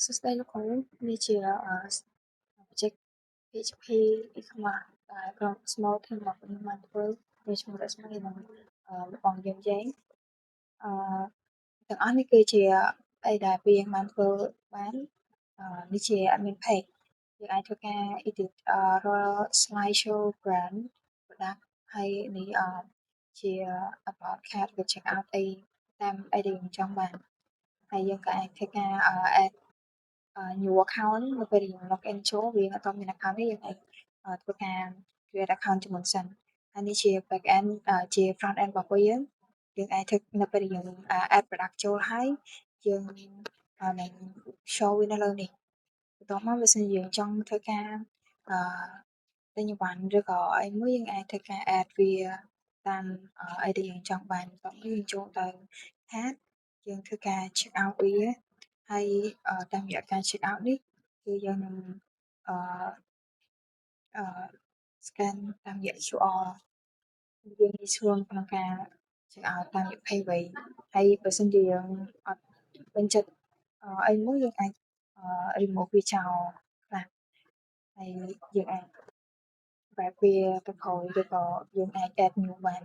សួស្តីលោកគ្រូនេះជាproject PHP e-commerce ដែលក្រុម Small Team របស់ខ្ញុំបានធ្វើមានឈ្មោះរស្មីនិងបងយើងអឺទាំងអស់នេះគឺជាអីដែលពីយើងបានធ្វើបាននេះជា admin page យើងអាចធ្វើការ edit រាល់ slide show brand product ហើយនេះជា about cat ឬ check out អីតាមអីដែលយើងចង់បានហើយយើងក៏អាចធ្វើការ add new account នៅពេលដែលយើង log in ចូលវាអត់ទាន់មាន account ទេយើងអាចធ្វើការ create account ជាមុនសិនហើយនេះជា back end ជា front end របស់ពួកយើងអាចធ្វើនៅពេលដែលយើង add product ចូលហើយយើងនឹង show វានៅលើនេះបន្ទាប់មកបើសិនជាយើងចង់ធ្វើការទិញអីវ៉ាន់ឬក៏អីមួយយើងអាចធ្វើការ add វាតាមអីដែលយើងចង់បានបន្ទាប់មកយើងចូលទៅ cart យើងធ្វើការ check out វាហើយតាមរយៈការ check out នេះគឺយើងនឹងអឺ scan តាមរយៈ QR យើងងាយស្រួលក្នុងការ check out តាមរយៈ Payway ហើយបើសិនជាយើងអត់ពេញចិត្តអីមួយយើងអាច remove វាចោលខ្លះហើយយើងអាច back វាទៅក្រោយឬក៏យើងអាច add new បាន